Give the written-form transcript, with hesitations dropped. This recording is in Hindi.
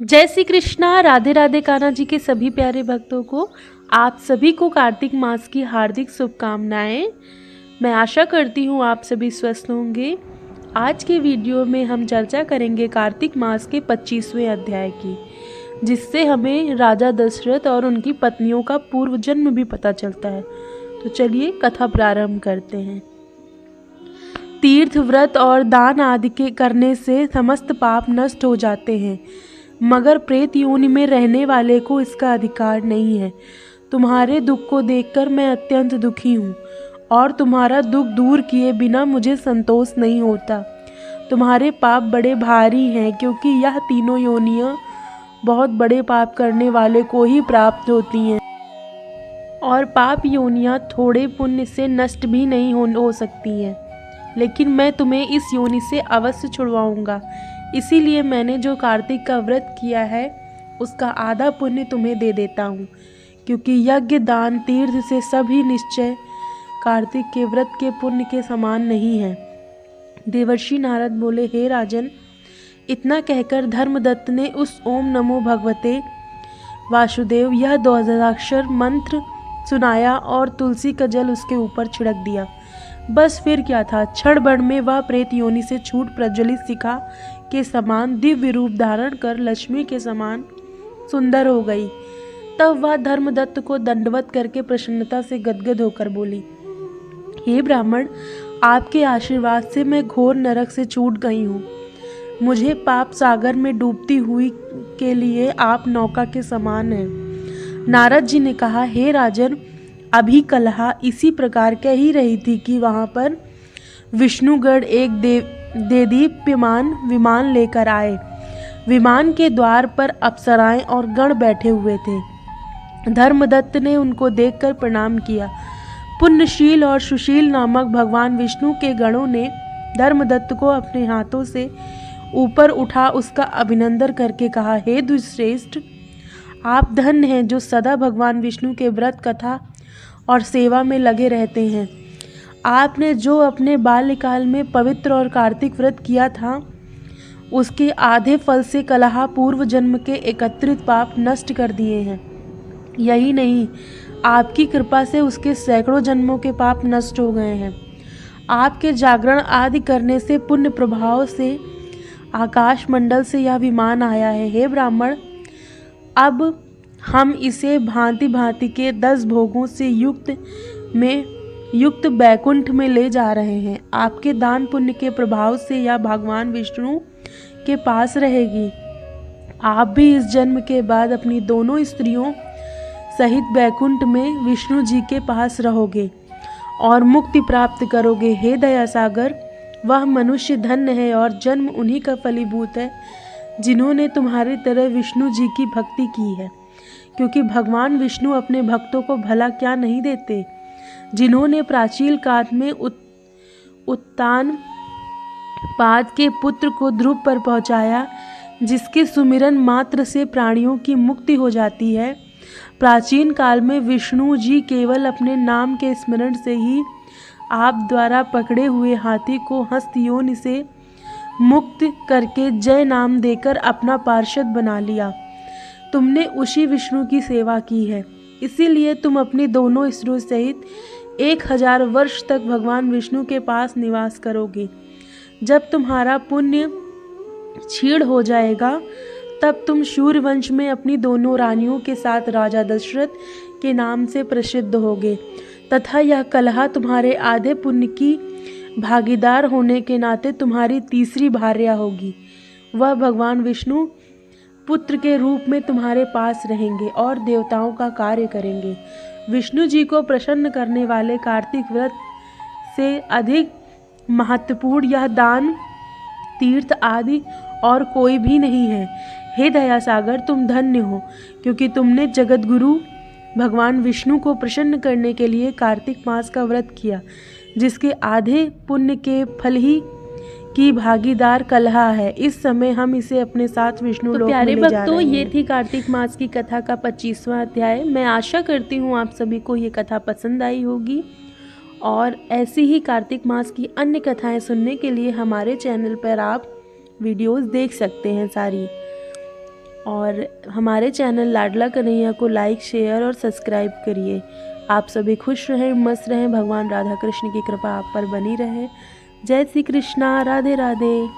जय श्री कृष्णा। राधे राधे। कान्हा जी के सभी प्यारे भक्तों को आप सभी को कार्तिक मास की हार्दिक शुभकामनाएं। मैं आशा करती हूँ आप सभी स्वस्थ होंगे। आज के वीडियो में हम चर्चा करेंगे कार्तिक मास के 25वें अध्याय की, जिससे हमें राजा दशरथ और उनकी पत्नियों का पूर्व जन्म भी पता चलता है। तो चलिए कथा प्रारंभ करते हैं। तीर्थ, व्रत और दान आदि के करने से समस्त पाप नष्ट हो जाते हैं, मगर प्रेत योनि में रहने वाले को इसका अधिकार नहीं है। तुम्हारे दुख को देखकर मैं अत्यंत दुखी हूँ और तुम्हारा दुख दूर किए बिना मुझे संतोष नहीं होता। तुम्हारे पाप बड़े भारी हैं, क्योंकि यह तीनों योनियाँ बहुत बड़े पाप करने वाले को ही प्राप्त होती हैं, और पाप योनियाँ थोड़े पुण्य से नष्ट भी नहीं हो सकती हैं। लेकिन मैं तुम्हें इस योनि से अवश्य छुड़वाऊंगा। इसीलिए मैंने जो कार्तिक का व्रत किया है उसका आधा पुण्य तुम्हें दे देता हूँ, क्योंकि यज्ञ, दान, तीर्थ से सभी निश्चय कार्तिक के व्रत के पुण्य के समान नहीं है। देवर्षि नारद बोले, हे राजन, इतना कहकर धर्मदत्त ने उस ओम नमो भगवते वासुदेव यह 2000 मंत्र सुनाया और तुलसी का जल उसके ऊपर छिड़क दिया। बस फिर क्या था, क्षण भर में वह प्रेत योनि से छूट प्रज्वलित शिखा के समान दिव्य रूप धारण कर लक्ष्मी के समान सुंदर हो गई। तब वह धर्मदत्त को दंडवत करके प्रसन्नता से गदगद होकर बोली, हे ब्राह्मण, आपके आशीर्वाद से मैं घोर नरक से छूट गई हूँ। मुझे पाप सागर में डूबती हुई के लिए आप नौका के समान हैं। नारद जी ने कहा, हे राजन, अभी कलहा इसी प्रकार कह ही रही थी कि वहां पर विष्णुगढ़ एक देदीप्यमान विमान लेकर आए। विमान के द्वार पर अप्सराएं और गण बैठे हुए थे। धर्मदत्त ने उनको देखकर प्रणाम किया। पुण्यशील और सुशील नामक भगवान विष्णु के गणों ने धर्मदत्त को अपने हाथों से ऊपर उठा उसका अभिनंदन करके कहा, हे दुष्श्रेष्ठ, आप धन्य हैं जो सदा भगवान विष्णु के व्रत, कथा और सेवा में लगे रहते हैं। आपने जो अपने बाल्यकाल में पवित्र और कार्तिक व्रत किया था, उसके आधे फल से कलहा पूर्व जन्म के एकत्रित पाप नष्ट कर दिए हैं। यही नहीं, आपकी कृपा से उसके सैकड़ों जन्मों के पाप नष्ट हो गए हैं। आपके जागरण आदि करने से पुण्य प्रभाव से आकाश मंडल से यह विमान आया है। हे ब्राह्मण, अब हम इसे भांति भांति के 10 भोगों से युक्त बैकुंठ में ले जा रहे हैं। आपके दान पुण्य के प्रभाव से यह भगवान विष्णु के पास रहेगी। आप भी इस जन्म के बाद अपनी दोनों स्त्रियों सहित बैकुंठ में विष्णु जी के पास रहोगे और मुक्ति प्राप्त करोगे। हे दया सागर, वह मनुष्य धन्य है और जन्म उन्हीं का फलीभूत है जिन्होंने तुम्हारी तरह विष्णु जी की भक्ति की है, क्योंकि भगवान विष्णु अपने भक्तों को भला क्या नहीं देते। जिन्होंने प्राचीन काल में उत्तान पाद के पुत्र को ध्रुव पर पहुंचाया, जिसके सुमिरन मात्र से प्राणियों की मुक्ति हो जाती है। प्राचीन काल में विष्णु जी केवल अपने नाम के स्मरण से ही आप द्वारा पकड़े हुए हाथी को हस्त योनि से मुक्त करके जय नाम देकर अपना पार्षद बना लिया। तुमने उसी विष्णु की सेवा की है, इसीलिए तुम अपनी दोनों स्त्रियों सहित 1000 वर्ष तक भगवान विष्णु के पास निवास करोगे। जब तुम्हारा पुण्य क्षीण हो जाएगा, तब तुम सूर्यवंश में अपनी दोनों रानियों के साथ राजा दशरथ के नाम से प्रसिद्ध होगे, तथा यह कलहा तुम्हारे आधे पुण्य की भागीदार होने के नाते तुम्हारी तीसरी भार्या होगी। वह भगवान विष्णु पुत्र के रूप में तुम्हारे पास रहेंगे और देवताओं का कार्य करेंगे। विष्णु जी को प्रसन्न करने वाले कार्तिक व्रत से अधिक महत्वपूर्ण यह दान, तीर्थ आदि और कोई भी नहीं है। हे दया सागर, तुम धन्य हो, क्योंकि तुमने जगत गुरु भगवान विष्णु को प्रसन्न करने के लिए कार्तिक मास का व्रत किया, जिसके आधे पुण्य के फल ही की भागीदार कलहा है। इस समय हम इसे अपने साथ विष्णु लोक में ले जा रहे हैं। तो ये थी कार्तिक मास की कथा का 25वां अध्याय। मैं आशा करती हूँ आप सभी को ये कथा पसंद आई होगी, और ऐसी ही कार्तिक मास की अन्य कथाएं सुनने के लिए हमारे चैनल पर आप वीडियोस देख सकते हैं सारी। और हमारे चैनल लाडला कन्हैया को लाइक, शेयर और सब्सक्राइब करिए। आप सभी खुश रहें, मस्त रहें, भगवान राधा कृष्ण की कृपा आप पर बनी रहे। जय श्री कृष्णा, राधे राधे।